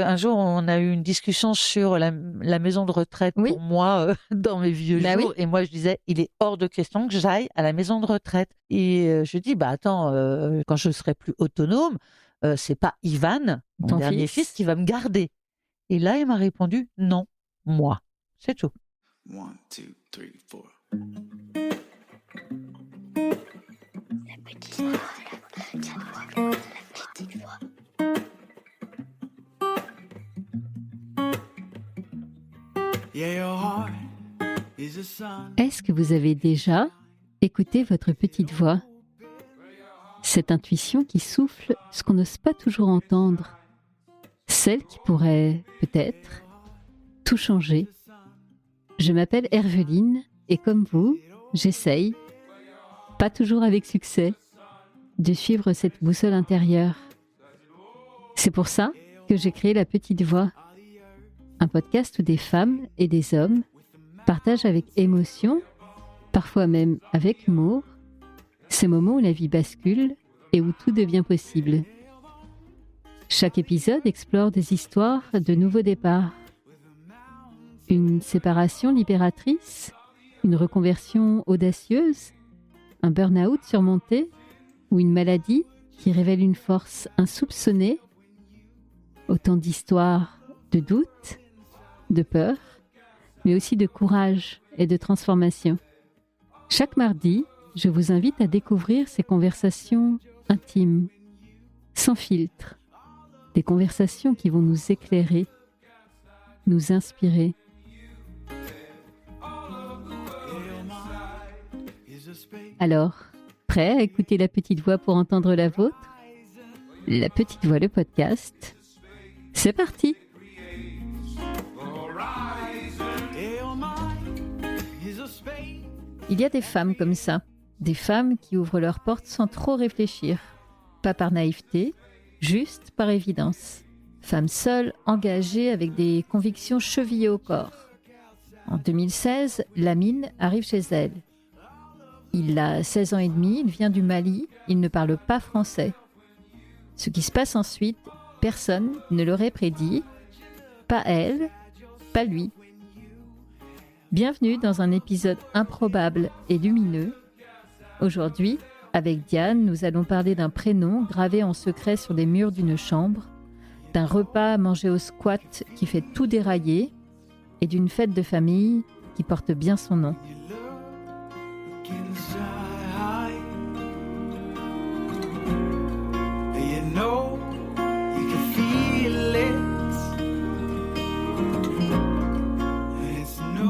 Un jour, on a eu une discussion sur la maison de retraite Oui. pour moi dans mes vieux Bah jours. oui. Et moi, je disais, il est hors de question que j'aille à la maison de retraite. Et je dis, bah attends, quand je serai plus autonome, c'est pas Ivan, mon Ton dernier fils, fils. qui va me garder. Et là, il m'a répondu, non, moi. C'est tout. 1, 2, 3, 4. Yeah, your heart is a sun. Est-ce que vous avez déjà écouté votre petite voix? Cette intuition qui souffle ce qu'on n'ose pas toujours entendre. Celle qui pourrait, peut-être, tout changer. Je m'appelle Herveline et comme vous, j'essaye, pas toujours avec succès, de suivre cette boussole intérieure. C'est pour ça que j'ai créé La Petite Voix, un podcast où des femmes et des hommes partagent avec émotion, parfois même avec humour, ces moments où la vie bascule et où tout devient possible. Chaque épisode explore des histoires de nouveaux départs. Une séparation libératrice, une reconversion audacieuse, un burn-out surmonté ou une maladie qui révèle une force insoupçonnée. Autant d'histoires de doute, de peur, mais aussi de courage et de transformation. Chaque mardi, je vous invite à découvrir ces conversations intimes, sans filtre, des conversations qui vont nous éclairer, nous inspirer. Alors, prêt à écouter La Petite Voix pour entendre la vôtre? La Petite Voix, le podcast. C'est parti! Il y a des femmes comme ça, des femmes qui ouvrent leurs portes sans trop réfléchir, pas par naïveté, juste par évidence. Femmes seules, engagées avec des convictions chevillées au corps. En 2016, Lamine arrive chez elle. Il a 16 ans et demi, il vient du Mali, il ne parle pas français. Ce qui se passe ensuite, personne ne l'aurait prédit, pas elle, pas lui. Bienvenue dans un épisode improbable et lumineux. Aujourd'hui, avec Diane, nous allons parler d'un prénom gravé en secret sur les murs d'une chambre, d'un repas mangé au squat qui fait tout dérailler et d'une fête de famille qui porte bien son nom.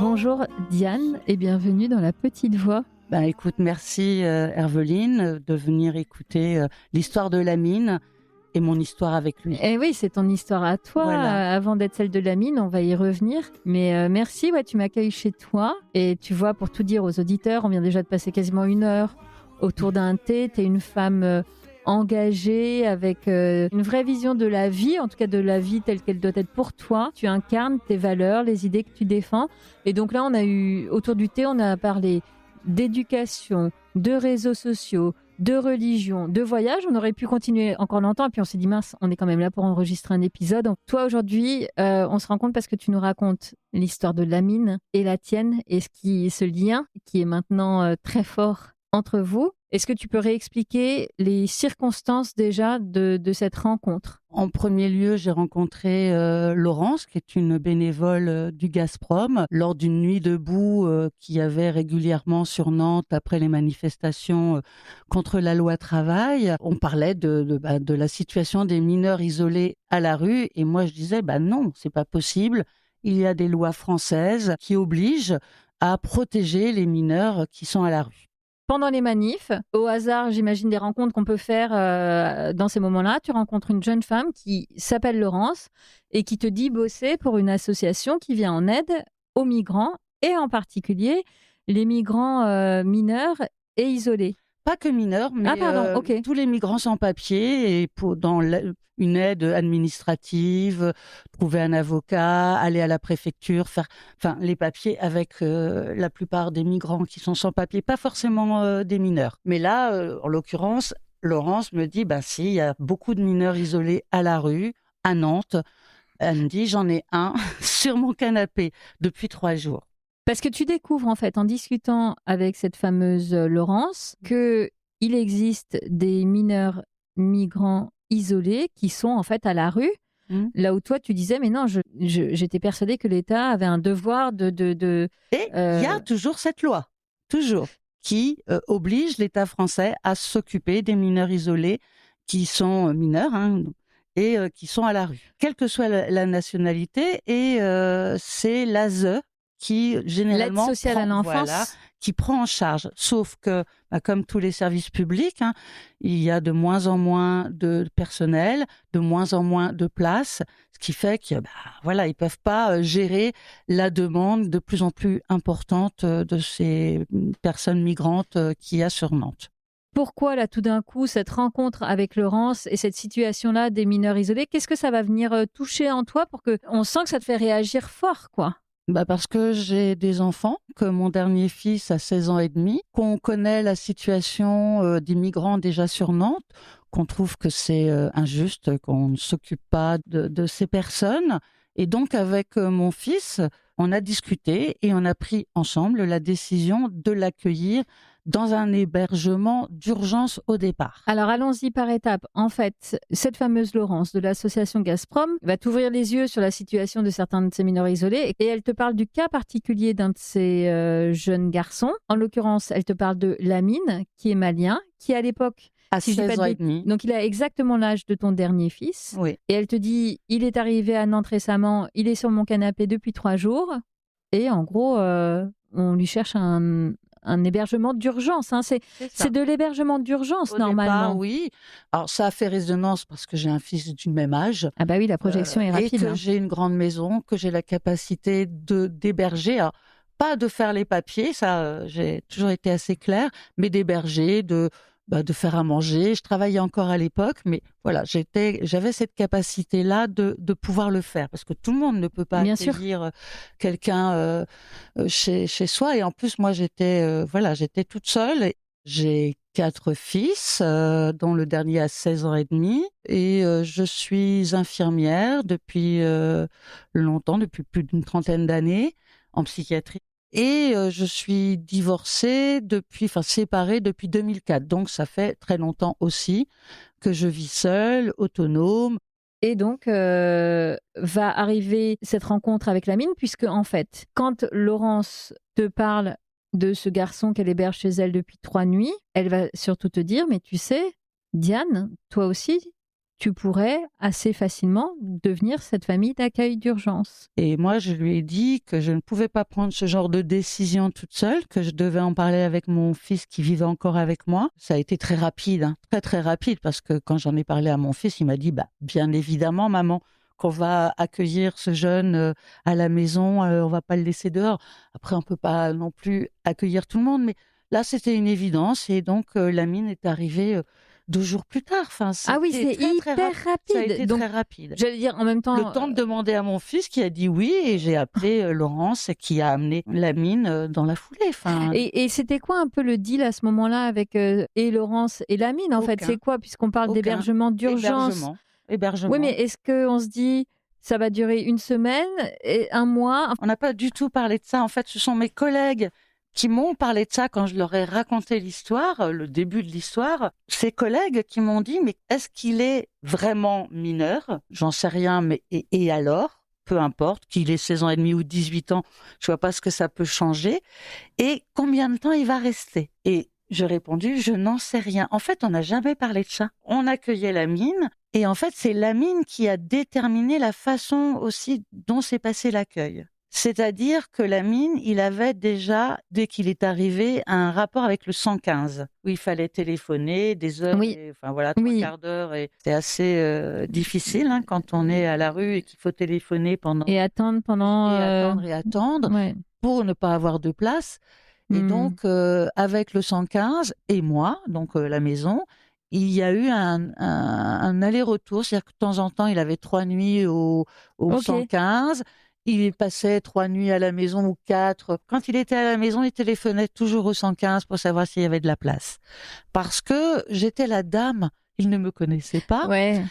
Bonjour Diane et bienvenue dans La Petite Voix. Ben écoute, merci Herveline de venir écouter l'histoire de Lamine et mon histoire avec lui. Eh oui, c'est ton histoire à toi. Voilà. Avant d'être celle de Lamine, on va y revenir. Mais merci, tu m'accueilles chez toi. Et tu vois, pour tout dire aux auditeurs, on vient déjà de passer quasiment 1 heure autour d'un thé. Tu es une femme engagée, avec une vraie vision de la vie, en tout cas de la vie telle qu'elle doit être pour toi. Tu incarnes tes valeurs, les idées que tu défends. Et donc là, autour du thé, on a parlé d'éducation, de réseaux sociaux, de religion, de voyage. On aurait pu continuer encore longtemps. Et puis on s'est dit, mince, on est quand même là pour enregistrer un épisode. Donc toi, aujourd'hui, on se rend compte parce que tu nous racontes l'histoire de Lamine et la tienne et ce lien qui est maintenant très fort entre vous. Est-ce que tu peux réexpliquer les circonstances déjà de cette rencontre? En premier lieu, j'ai rencontré Laurence, qui est une bénévole du Gazprom, lors d'une nuit debout qu'il y avait régulièrement sur Nantes après les manifestations contre la loi travail. On parlait de la situation des mineurs isolés à la rue, et moi je disais non, c'est pas possible. Il y a des lois françaises qui obligent à protéger les mineurs qui sont à la rue. Pendant les manifs, au hasard, j'imagine des rencontres qu'on peut faire dans ces moments-là, tu rencontres une jeune femme qui s'appelle Laurence et qui te dit bosser pour une association qui vient en aide aux migrants et en particulier les migrants mineurs et isolés. Pas que mineurs, mais ok. tous les migrants sans papier et une aide administrative, trouver un avocat, aller à la préfecture, faire les papiers avec la plupart des migrants qui sont sans papier, pas forcément des mineurs. Mais là, en l'occurrence, Laurence me dit, si, il y a beaucoup de mineurs isolés à la rue, à Nantes, Elle me dit, j'en ai un sur mon canapé depuis 3 jours. Parce que tu découvres en fait en discutant avec cette fameuse Laurence que il existe des mineurs migrants isolés qui sont en fait à la rue. Mm. Là où toi tu disais mais non, j'étais persuadée que l'État avait un devoir de Et il y a toujours cette loi, toujours, qui oblige l'État français à s'occuper des mineurs isolés qui sont mineurs et qui sont à la rue, quelle que soit la nationalité. Et c'est l'ASE qui l'aide généralement sociale à l'enfance. qui prend en charge. Sauf que, comme tous les services publics, il y a de moins en moins de personnel, de moins en moins de places, ce qui fait que, ils peuvent pas gérer la demande de plus en plus importante de ces personnes migrantes qu'il y a sur Nantes. Pourquoi là tout d'un coup cette rencontre avec Laurence et cette situation-là des mineurs isolés, qu'est-ce que ça va venir toucher en toi pour que on sent que ça te fait réagir fort, quoi? Parce que j'ai des enfants, que mon dernier fils a 16 ans et demi, qu'on connaît la situation des migrants déjà sur Nantes, qu'on trouve que c'est injuste, qu'on ne s'occupe pas de ces personnes. Et donc avec mon fils, on a discuté et on a pris ensemble la décision de l'accueillir dans un hébergement d'urgence au départ. Alors allons-y par étapes. En fait, cette fameuse Laurence de l'association Gazprom va t'ouvrir les yeux sur la situation de certains de ces mineurs isolés et elle te parle du cas particulier d'un de ces jeunes garçons. En l'occurrence, elle te parle de Lamine, qui est malien, qui à l'époque... À 16 ans et demi. Donc il a exactement l'âge de ton dernier fils. Oui. Et elle te dit, il est arrivé à Nantes récemment, il est sur mon canapé depuis 3 jours. Et en gros, on lui cherche un hébergement d'urgence. C'est de l'hébergement d'urgence, Au normalement. départ, oui. Alors, ça a fait résonance parce que j'ai un fils du même âge. Ah bah oui, la projection est rapide. Et que j'ai une grande maison, que j'ai la capacité d'héberger. Alors, pas de faire les papiers, ça, j'ai toujours été assez claire, mais d'héberger, de faire à manger. Je travaillais encore à l'époque, mais voilà, j'avais cette capacité-là de pouvoir le faire, parce que tout le monde ne peut pas accueillir quelqu'un chez soi. Et en plus, moi, j'étais toute seule. J'ai 4 fils, dont le dernier a 16 ans et demi, et je suis infirmière depuis longtemps, depuis plus d'une 30aine d'années, en psychiatrie. Et je suis séparée depuis 2004. Donc, ça fait très longtemps aussi que je vis seule, autonome. Et donc, va arriver cette rencontre avec Lamine, puisque en fait, quand Laurence te parle de ce garçon qu'elle héberge chez elle depuis 3 nuits, elle va surtout te dire, mais tu sais, Diane, toi aussi, tu pourrais assez facilement devenir cette famille d'accueil d'urgence. Et moi, je lui ai dit que je ne pouvais pas prendre ce genre de décision toute seule, que je devais en parler avec mon fils qui vivait encore avec moi. Ça a été très rapide, très très rapide, parce que quand j'en ai parlé à mon fils, il m'a dit bien évidemment, maman, qu'on va accueillir ce jeune à la maison, on va pas le laisser dehors. Après, on peut pas non plus accueillir tout le monde, mais là, c'était une évidence. Et donc, Lamine est arrivée 2 jours plus tard. Enfin, ah oui, c'est hyper rapide. Ça a été donc, très rapide. J'allais dire en même temps. Le temps de demander à mon fils qui a dit oui, et j'ai appelé Laurence qui a amené Lamine dans la foulée. Enfin... Et c'était quoi un peu le deal à ce moment-là avec et Laurence et Lamine en fait? C'est quoi, puisqu'on parle d'hébergement d'urgence? Hébergement. Oui, mais est-ce qu'on se dit ça va durer 1 semaine et 1 mois? On n'a pas du tout parlé de ça. En fait, ce sont mes collègues qui m'ont parlé de ça quand je leur ai raconté l'histoire, le début de l'histoire. Ces collègues qui m'ont dit, mais est-ce qu'il est vraiment mineur? J'en sais rien, mais et alors? Peu importe, qu'il ait 16 ans et demi ou 18 ans, je vois pas ce que ça peut changer. Et combien de temps il va rester? Et j'ai répondu, je n'en sais rien. En fait, on n'a jamais parlé de ça. On accueillait Lamine, et en fait, c'est Lamine qui a déterminé la façon aussi dont s'est passé l'accueil. C'est-à-dire que Lamine, il avait déjà, dès qu'il est arrivé, un rapport avec le 115, où il fallait téléphoner des heures, oui. 3 quarts d'heure. Et c'est assez difficile quand on est à la rue et qu'il faut téléphoner pendant... Et attendre pendant... Et attendre, pour ne pas avoir de place. Et donc, avec le 115 et moi, donc la maison, il y a eu un aller-retour. C'est-à-dire que de temps en temps, il avait 3 nuits au 115. Il passait 3 nuits à la maison ou 4. Quand il était à la maison, il téléphonait toujours au 115 pour savoir s'il y avait de la place. Parce que j'étais la dame. Il ne me connaissait pas. Ouais.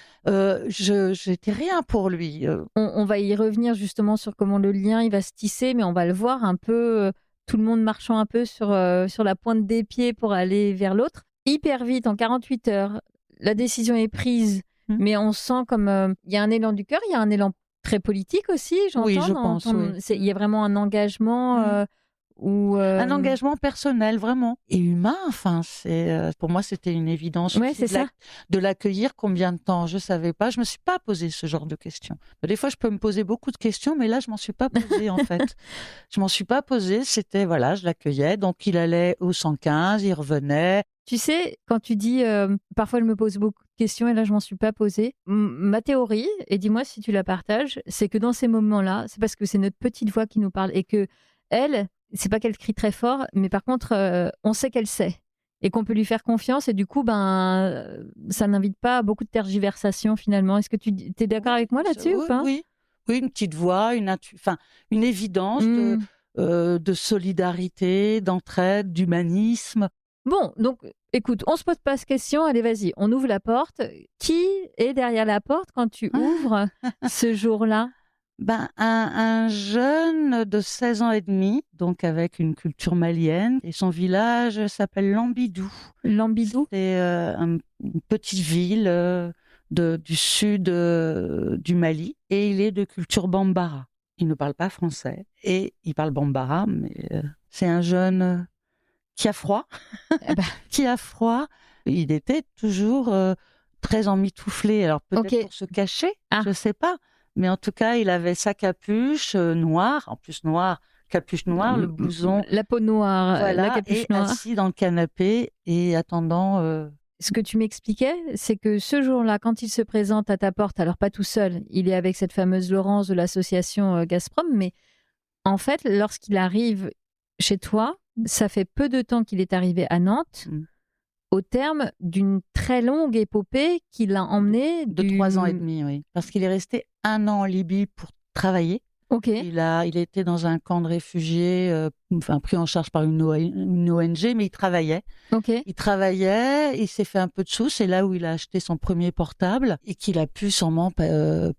J'étais rien pour lui. On va y revenir justement sur comment le lien il va se tisser, mais on va le voir un peu, tout le monde marchant un peu sur la pointe des pieds pour aller vers l'autre. Hyper vite, en 48 heures, la décision est prise, mais on sent comme il y a un élan du cœur, il y a un élan très politique aussi, j'entends. Oui, je pense, oui. Il y a vraiment un engagement un engagement personnel, vraiment. Et humain, enfin, pour moi, c'était une évidence Ouais, aussi c'est ça. de l'accueillir. Combien de temps? Je savais pas. Je me suis pas posé ce genre de questions. Des fois, je peux me poser beaucoup de questions, mais là, je m'en suis pas posée, en fait. Je m'en suis pas posée. C'était, voilà, je l'accueillais. Donc, il allait au 115, il revenait. Tu sais, quand tu dis parfois je me pose beaucoup de questions et là je m'en suis pas posée, ma théorie, et dis-moi si tu la partages, c'est que dans ces moments-là, c'est parce que c'est notre petite voix qui nous parle et que elle, c'est pas qu'elle crie très fort, mais par contre on sait qu'elle sait et qu'on peut lui faire confiance et du coup ça n'invite pas à beaucoup de tergiversation finalement. Est-ce que tu es d'accord avec moi là-dessus ou pas? Oui, une petite voix, une évidence de solidarité, d'entraide, d'humanisme. Bon, donc, écoute, on se pose pas cette question. Allez, vas-y, on ouvre la porte. Qui est derrière la porte quand tu ouvres ce jour-là? Un jeune de 16 ans et demi, donc avec une culture malienne, et son village s'appelle Lambidou. Lambidou? C'est une petite ville du sud du Mali, et il est de culture bambara. Il ne parle pas français, et il parle bambara, mais c'est un jeune qui a froid, qui a froid. Il était toujours très emmitouflé. Alors peut-être pour se cacher, je sais pas. Mais en tout cas, il avait sa capuche noire, en plus noire, capuche noire, le blouson. La peau noire, voilà, la capuche et noire. assis dans le canapé et attendant. Ce que tu m'expliquais, c'est que ce jour-là, quand il se présente à ta porte, alors pas tout seul, il est avec cette fameuse Laurence de l'association Gazprom, mais en fait, lorsqu'il arrive chez toi, ça fait peu de temps qu'il est arrivé à Nantes, au terme d'une très longue épopée qui l'a emmené de 3 ans et demi, oui. Parce qu'il est resté 1 an en Libye pour travailler. Ok. Il était dans un camp de réfugiés, pris en charge par une ONG, mais il travaillait. Ok. Il travaillait, il s'est fait un peu de sous, c'est là où il a acheté son premier portable et qu'il a pu sûrement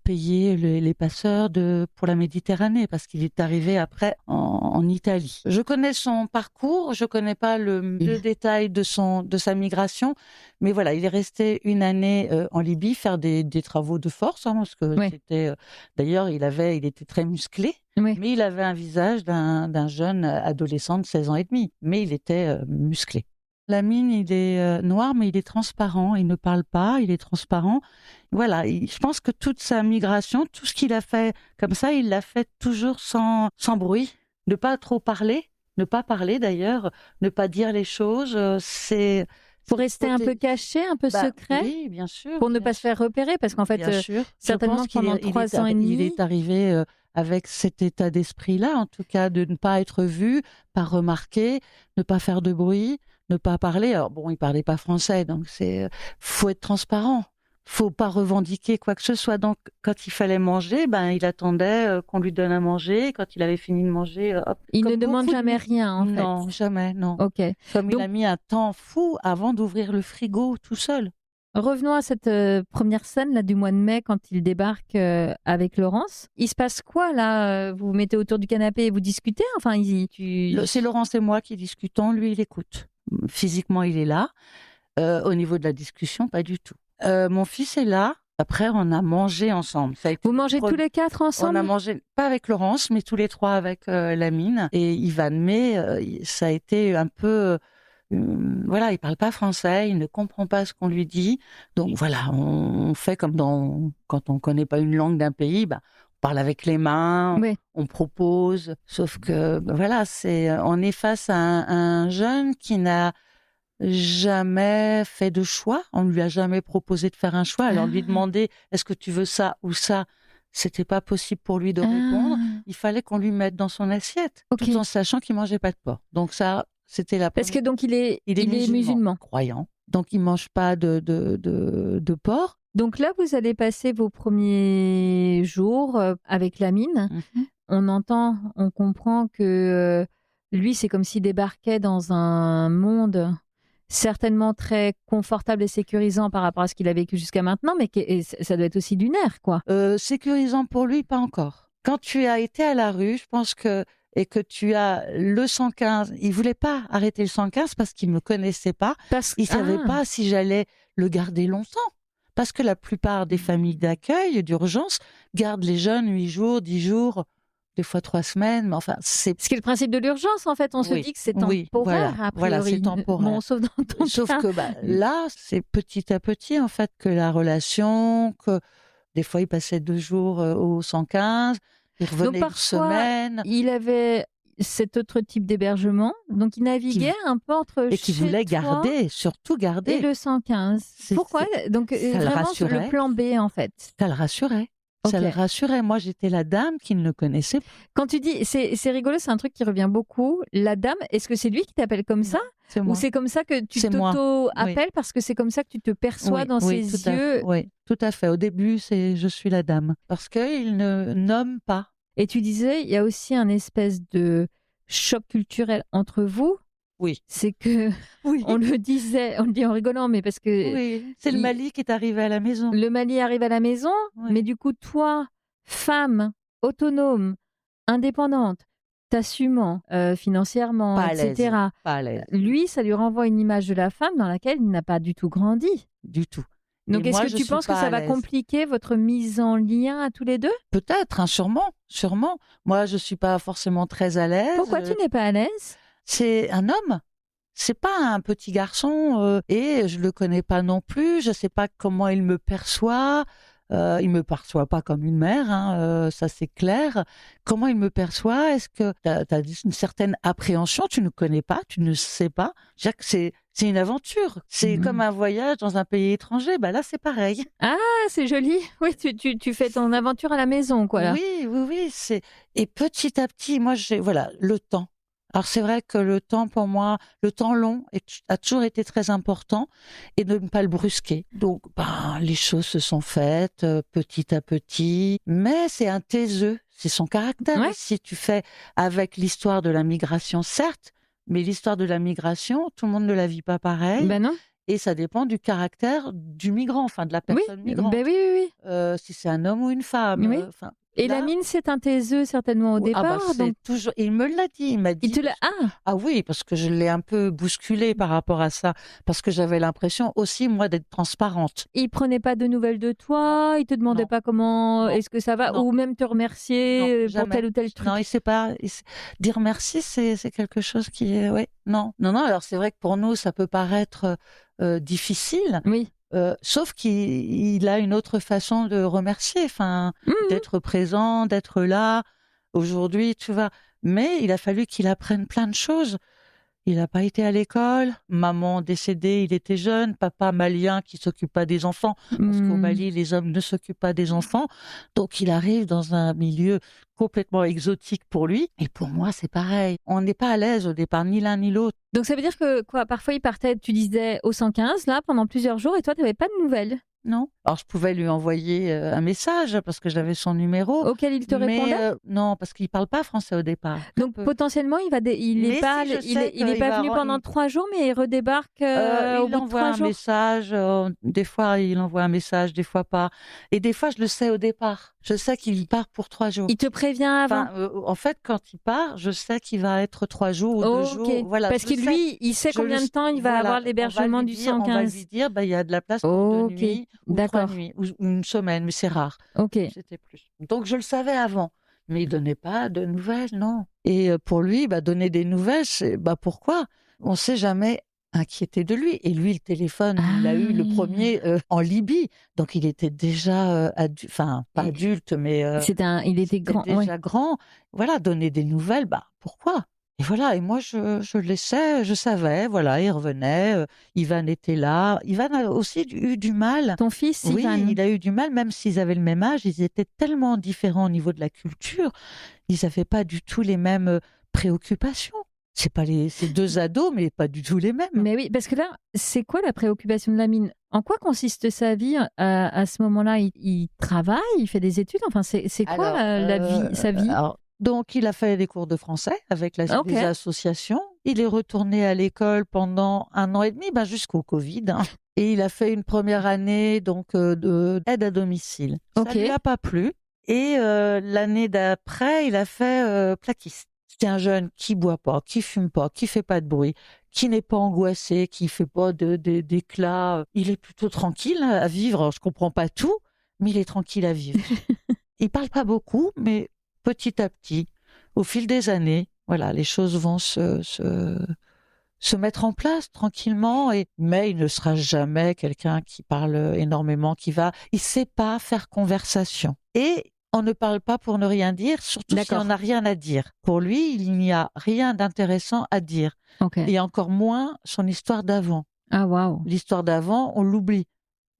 payer les passeurs pour la Méditerranée, parce qu'il est arrivé après en Italie. Je connais son parcours, je connais pas le détail de sa migration, mais voilà, il est resté 1 année en Libye faire des travaux de force, parce que c'était. D'ailleurs, il était très musclé, mais il avait un visage d'un jeune adolescent de 16 ans et demi, mais il était musclé. Lamine, il est noir, mais il est transparent. Il ne parle pas, il est transparent. Voilà, je pense que toute sa migration, tout ce qu'il a fait comme ça, il l'a fait toujours sans bruit. Ne pas trop parler, ne pas parler d'ailleurs, ne pas dire les choses. Pour rester un peu caché, un peu secret. Oui, bien sûr. Pour ne pas se faire repérer, parce qu'en fait, certainement pendant 3 ans et demi, il est arrivé avec cet état d'esprit-là, en tout cas, de ne pas être vu, pas remarqué, ne pas faire de bruit, ne pas parler. Alors bon, il parlait pas français, donc faut être transparent. Faut pas revendiquer quoi que ce soit. Donc, quand il fallait manger, il attendait qu'on lui donne à manger. Quand il avait fini de manger, hop. Il ne demande jamais rien, en fait. Non, jamais, non. Ok. Comme il a mis un temps fou avant d'ouvrir le frigo tout seul. Revenons à cette première scène là du mois de mai quand il débarque avec Laurence. Il se passe quoi là? Vous vous mettez autour du canapé et vous discutez? Enfin, c'est Laurence et moi qui discutons. Lui, il écoute. Physiquement, il est là. Au niveau de la discussion, pas du tout. Mon fils est là. Après, on a mangé ensemble. Vous mangez tous les 4 ensemble? On a mangé, pas avec Laurence, mais tous les 3 avec Lamine et Ivan. Mais ça a été un peu... voilà, il parle pas français, il ne comprend pas ce qu'on lui dit. Donc voilà, on fait comme quand on connaît pas une langue d'un pays, on parle avec les mains, on propose. Sauf que voilà, on est face à un jeune qui n'a jamais fait de choix. On ne lui a jamais proposé de faire un choix. Alors lui demander est-ce que tu veux ça ou ça, c'était pas possible pour lui de répondre. Il fallait qu'on lui mette dans son assiette, tout en sachant qu'il mangeait pas de porc. Donc ça, c'était la première. Parce que donc il est musulman, croyant. Donc il mange pas de porc. Donc là, vous allez passer vos premiers jours avec Lamine. On comprend que lui, c'est comme s'il débarquait dans un monde certainement très confortable et sécurisant par rapport à ce qu'il a vécu jusqu'à maintenant, mais ça doit être aussi lunaire, quoi. Sécurisant pour lui, pas encore. Quand tu as été à la rue, je pense que et que tu as le 115, il voulait pas arrêter le 115 parce qu'il me connaissait pas. Il savait pas si j'allais le garder longtemps. Parce que la plupart des familles d'accueil, d'urgence, gardent les jeunes 8 jours, 10 jours, des fois 3 semaines. Mais enfin, c'est... Ce qui est le principe de l'urgence, en fait. On se dit que c'est temporaire, a priori. Voilà, c'est temporaire. Bon, sauf dans ton Sauf cas. que là, c'est petit à petit, en fait, que la relation, que des fois, il passait 2 jours au 115, il revenait Donc, une parfois, semaine. il avait cet autre type d'hébergement. Donc, il naviguait un peu entre et qui voulait garder, surtout garder. Et le 115. Pourquoi? Donc, vraiment, le plan B, en fait. Ça le rassurait. Okay. Ça le rassurait. Moi, j'étais la dame qui ne le connaissait pas. Quand tu dis, c'est rigolo, c'est un truc qui revient beaucoup. La dame, est-ce que c'est lui qui t'appelle comme ça? C'est moi. Ou c'est comme ça que tu t'auto-appelles parce que c'est comme ça que tu te perçois dans ses yeux? Oui, tout à fait. Au début, je suis la dame. Parce qu'il ne nomme pas. Et tu disais, il y a aussi un espèce de choc culturel entre vous. Oui. C'est que, on le dit en rigolant, mais parce que... Oui, c'est le Mali qui est arrivé à la maison. Le Mali arrive à la maison, mais du coup, toi, femme, autonome, indépendante, t'assumant financièrement, pas etc. Pas à l'aise. Lui, ça lui renvoie une image de la femme dans laquelle il n'a pas du tout grandi. Du tout. Donc, est-ce que tu penses que ça va compliquer votre mise en lien à tous les deux? Peut-être, sûrement. Moi, je ne suis pas forcément très à l'aise. Pourquoi tu n'es pas à l'aise? C'est un homme. C'est pas un petit garçon et je le connais pas non plus. Je sais pas comment il me perçoit. Il me perçoit pas comme une mère, ça c'est clair. Comment il me perçoit? Est-ce que tu as une certaine appréhension? Tu ne connais pas, tu ne sais pas. Jacques, c'est une aventure. C'est comme un voyage dans un pays étranger. Là, c'est pareil. Ah, c'est joli. Oui, tu fais ton aventure à la maison, quoi. Là. Oui. Et petit à petit, moi, le temps. Alors c'est vrai que le temps pour moi, le temps long a toujours été très important et de ne pas le brusquer. Donc les choses se sont faites petit à petit, mais c'est un taiseux, c'est son caractère. Ouais. Si tu fais avec l'histoire de la migration, certes, mais l'histoire de la migration, tout le monde ne la vit pas pareil. Ben non. Et ça dépend du caractère du migrant, enfin de la personne migrante. Ben oui. Si c'est un homme ou une femme. Oui. Et Lamine, c'est un taiseux certainement au départ. Donc... toujours... Il me l'a dit. Il m'a dit. Il te l'a. Ah oui, parce que je l'ai un peu bousculé par rapport à ça, parce que j'avais l'impression aussi moi d'être transparente. Il prenait pas de nouvelles de toi. Il te demandait pas comment est-ce que ça va, ou même te remercier pour tel ou tel truc. Non, il sait pas. Dire merci, c'est quelque chose qui est. Non. Alors c'est vrai que pour nous, ça peut paraître difficile. Oui. Sauf qu'il a une autre façon de remercier, d'être présent, d'être là. Aujourd'hui, tu vois. Mais il a fallu qu'il apprenne plein de choses. Il n'a pas été à l'école. Maman décédée, il était jeune. Papa malien qui s'occupe pas des enfants. Parce qu'au Mali, les hommes ne s'occupent pas des enfants. Donc, il arrive dans un milieu complètement exotique pour lui. Et pour moi, c'est pareil. On n'est pas à l'aise au départ, ni l'un ni l'autre. Donc, ça veut dire que, parfois, il partait, tu disais, au 115, là, pendant plusieurs jours, et toi, tu n'avais pas de nouvelles? Non. Alors, je pouvais lui envoyer un message parce que j'avais son numéro. Auquel il te répondait? Non, parce qu'il ne parle pas français au départ. Donc, potentiellement, il n'est pas venu pendant 3 jours, mais il redébarque au bout de 3 jours. Il envoie un message. Des fois, il envoie un message, des fois pas. Et des fois, je le sais au départ. Je sais qu'il part pour 3 jours. Il te prévient avant? En fait, quand il part, je sais qu'il va être 3 jours ou 2 jours. Voilà, parce que lui, il sait combien de temps il va avoir l'hébergement du 115. On va lui dire, il y a de la place pour 2 nuits ou 3 nuits, ou une semaine, mais c'est rare. C'était plus. Donc, je le savais avant. Mais il ne donnait pas de nouvelles, non. Et pour lui, donner des nouvelles, c'est pourquoi? On ne s'est jamais inquiété de lui. Et lui, le téléphone, il l'a eu le premier en Libye. Donc, il était déjà pas adulte, mais il était grand. Déjà grand. Voilà, donner des nouvelles, pourquoi? Et voilà, et moi, je le laissais, je savais, voilà, il revenait, Ivan était là. Ivan a aussi eu du mal. Ton fils, oui, Ivan? Il a eu du mal, même s'ils avaient le même âge, ils étaient tellement différents au niveau de la culture, ils n'avaient pas du tout les mêmes préoccupations. C'est 2 ados, mais pas du tout les mêmes. Mais oui, parce que là, c'est quoi la préoccupation de Lamine? En quoi consiste sa vie à ce moment-là? Il travaille, il fait des études, enfin, c'est quoi la vie, sa vie? Donc, il a fait des cours de français avec des associations. Il est retourné à l'école pendant 1 an et demi, jusqu'au Covid, hein. Et il a fait une première année donc d'aide à domicile. Ok. Ça lui a pas plu. Et l'année d'après, il a fait plaquiste. C'est un jeune qui boit pas, qui fume pas, qui fait pas de bruit, qui n'est pas angoissé, qui fait pas d'éclats. Il est plutôt tranquille à vivre. Alors, je comprends pas tout, mais il est tranquille à vivre. Il parle pas beaucoup, mais petit à petit, au fil des années, voilà, les choses vont se mettre en place tranquillement. Mais il ne sera jamais quelqu'un qui parle énormément, il sait pas faire conversation. Et on ne parle pas pour ne rien dire, surtout si D'accord. on n'a rien à dire. Pour lui, il n'y a rien d'intéressant à dire. Ok. Et encore moins son histoire d'avant. Ah, waouh. L'histoire d'avant, on l'oublie.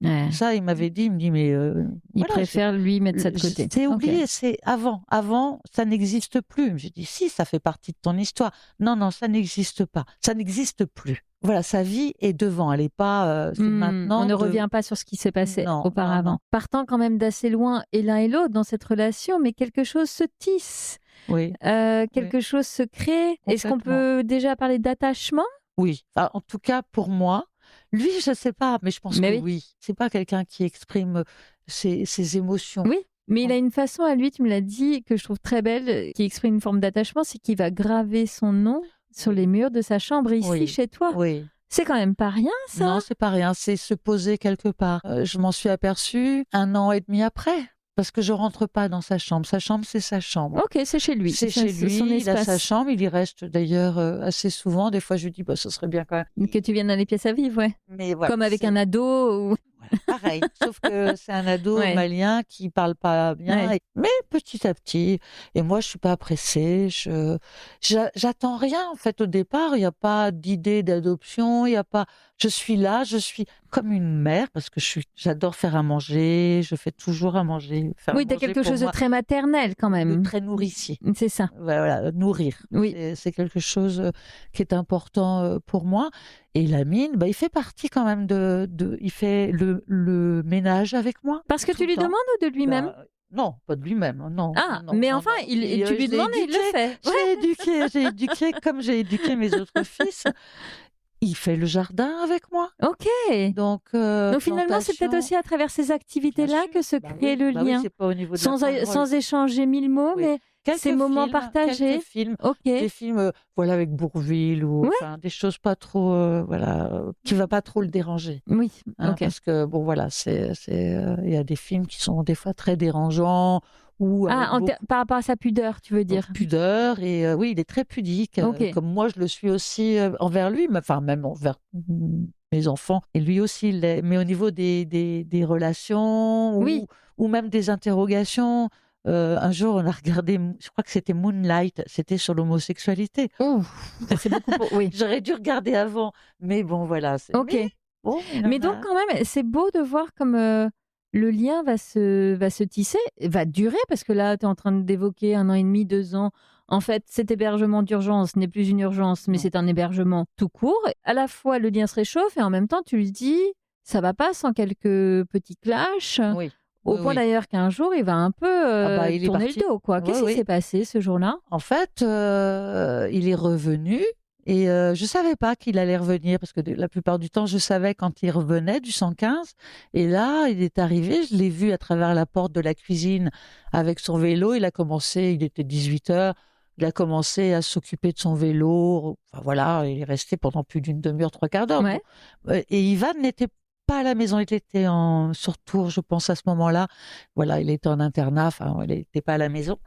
Ouais. Ça, il m'avait dit, il me dit, mais Il voilà, préfère, lui, mettre ça de côté. c'est Ok. oublié, c'est avant. Avant, ça n'existe plus. J'ai dit, si, ça fait partie de ton histoire. Non, ça n'existe pas. Ça n'existe plus. Voilà, sa vie est devant, elle n'est pas c'est maintenant. On ne revient pas sur ce qui s'est passé Non, auparavant. non. Partant quand même d'assez loin, et l'un et l'autre dans cette relation, mais quelque chose se tisse, Oui, quelque chose se crée. Est-ce qu'on Complètement. peut déjà parler d'attachement? oui. Enfin, en tout cas, pour moi, lui, je ne sais pas, mais je pense Mais que oui. C'est pas quelqu'un qui exprime ses émotions. Oui, mais il a une façon à lui, tu me l'as dit, que je trouve très belle, qui exprime une forme d'attachement, c'est qu'il va graver son nom sur les murs de sa chambre ici, Oui. chez toi. Oui. C'est quand même pas rien, ça. Non, c'est pas rien, c'est se poser quelque part. Je m'en suis aperçue 1 an et demi après, parce que je rentre pas dans sa chambre. Sa chambre, c'est sa chambre. Ok, c'est chez lui. C'est chez lui, son il a espace. sa chambre, il y reste d'ailleurs assez souvent. Des fois, je lui dis, ce serait bien quand même. Que tu viennes dans les pièces à vivre, ouais. Mais voilà, Comme avec c'est- un ado. Ou... Voilà, pareil, sauf que c'est un ado Ouais. malien qui parle pas bien, Ouais. mais petit à petit. Et moi, je suis pas pressée. J'attends rien en fait au départ. Il n'y a pas d'idée d'adoption. Il y a pas. Je suis là. Je suis comme une mère parce que j'adore faire à manger. Je fais toujours à manger. Faire Oui, à tu as manger quelque pour chose de moi, très maternel quand de même. très nourricier. C'est ça. Voilà, nourrir. Oui. C'est quelque chose qui est important pour moi. Et Lamine, il fait partie quand même il fait le ménage avec moi. Parce que tout tu le lui temps. demandes ou de lui-même? Non, pas de lui-même, non. Ah, non, mais non, enfin, non. tu Je lui l'ai demandes et il le éduqué. fait. J'ai éduqué comme j'ai éduqué mes autres fils. Il fait le jardin avec moi. Ok. Donc Finalement, c'est peut-être aussi à travers ces activités-là que se crée le lien. c'est pas au niveau de la parole. Sans échanger 1000 mots, Oui. mais Quelques ces moments films, partagés. quelques films. Ok. Des films avec Bourvil ou Ouais. enfin, des choses pas trop qui va pas trop le déranger, Oui. hein, Ok. parce que il y a des films qui sont des fois très dérangeants ou Ah, avec beaucoup par rapport à sa pudeur, tu veux dire? de pudeur et oui, il est très pudique Ok. comme moi je le suis aussi envers lui, mais enfin même envers mes enfants, et lui aussi il l'est. Mais au niveau des relations Oui. ou même des interrogations. Un jour, on a regardé, je crois que c'était Moonlight, c'était sur l'homosexualité. C'est beaucoup pour... Oui. J'aurais dû regarder avant, mais bon, voilà. Ok. Mais, bon, il en Mais a- donc, quand même, c'est beau de voir comme le lien va se tisser, va durer, parce que là, tu es en train d'évoquer 1 an et demi, 2 ans. En fait, cet hébergement d'urgence n'est plus une urgence, mais Non. c'est un hébergement tout court. À la fois, le lien se réchauffe et en même temps, tu lui dis, ça va pas sans quelques petits clashs. Oui. Au Oui, point oui. d'ailleurs qu'un jour, il va un peu Il est tourner parti. le dos, quoi. Qu'est-ce Oui, qui s'est passé ce jour-là? En fait, il est revenu et je savais pas qu'il allait revenir parce que la plupart du temps, je savais quand il revenait du 115. Et là, il est arrivé, je l'ai vu à travers la porte de la cuisine avec son vélo. Il était 18h. Il a commencé à s'occuper de son vélo. Enfin, voilà, il est resté pendant plus d'une demi-heure, 3/4 d'heure. Ouais. Et Ivan n'était pas à la maison, il était sur Tours, je pense, à ce moment-là. Voilà, il était en internat, enfin, il n'était pas à la maison.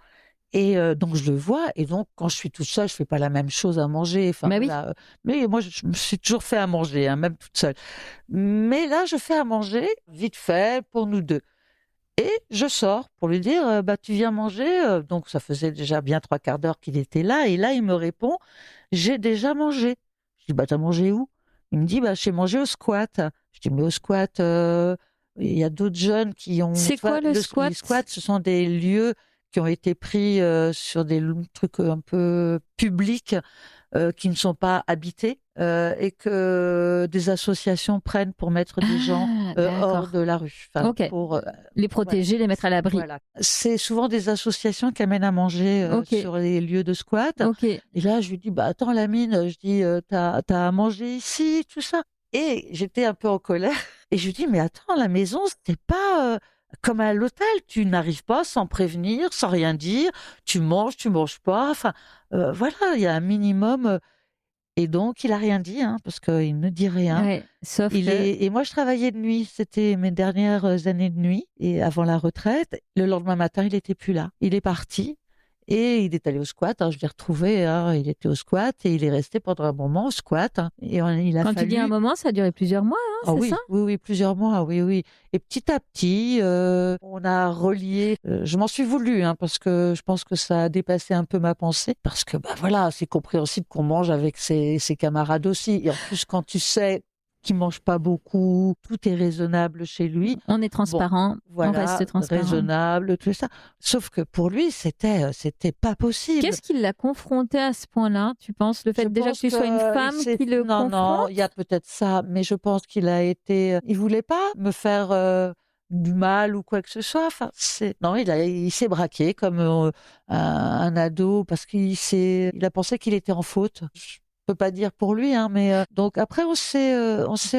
Et donc, je le vois. Et donc, quand je suis toute seule, je fais pas la même chose à manger. Enfin, Bah oui. voilà. Mais moi, je me suis toujours fait à manger, hein, même toute seule. Mais là, je fais à manger, vite fait, pour nous deux. Et je sors pour lui dire, tu viens manger. Donc, ça faisait déjà bien 3/4 d'heure qu'il était là. Et là, il me répond, j'ai déjà mangé. Je dis, t'as mangé où? Il me dit, j'ai mangé au squat. Je dis, mais au squat, il y a d'autres jeunes qui ont... C'est tu vois, quoi le squat? Les squats, ce sont des lieux qui ont été pris sur des trucs un peu publics qui ne sont pas habités et que des associations prennent pour mettre des gens hors D'accord. de la rue. Enfin, Ok. pour, Les protéger, les mettre à l'abri. voilà. C'est souvent des associations qui amènent à manger Ok. sur les lieux de squat. Ok. Et là, je lui dis, bah attends, Lamine, je dis, t'as à manger ici, tout ça. Et j'étais un peu en colère. Et je lui dis, mais attends, la maison, c'est pas comme à l'hôtel. Tu n'arrives pas sans prévenir, sans rien dire. Tu manges pas. Enfin, voilà, il y a un minimum. Et donc, il a rien dit, hein, parce qu'il ne dit rien. Ouais. Sauf que. Et moi, je travaillais de nuit. C'était mes dernières années de nuit et avant la retraite. Le lendemain matin, il était plus là. Il est parti et il est allé au squat. Hein, je l'ai retrouvé. Hein, il était au squat et il est resté pendant un moment au squat. Hein, et il a Quand tu fallu. dis un moment, ça a duré plusieurs mois, hein, Ah c'est oui, ça? oui, plusieurs mois, oui, oui. Et petit à petit, on a relié. Je m'en suis voulu, hein, parce que je pense que ça a dépassé un peu ma pensée. Parce que, bah voilà, c'est compréhensible qu'on mange avec ses camarades aussi. Et en plus, quand tu sais qu'il mange pas beaucoup, tout est raisonnable chez lui. On est transparent, on Voilà, reste transparent. raisonnable, tout ça. Sauf que pour lui, c'était pas possible. Qu'est-ce qui l'a confronté à ce point-là, tu penses? Le fait Je déjà que pense tu sois une que femme qui le non, confronte? il y a peut-être ça, mais je pense qu'il a été. Il voulait pas me faire du mal ou quoi que ce soit. Enfin, non, il s'est braqué comme un ado parce il a pensé qu'il était en faute. Je peux pas dire pour lui, hein, mais donc après on s'est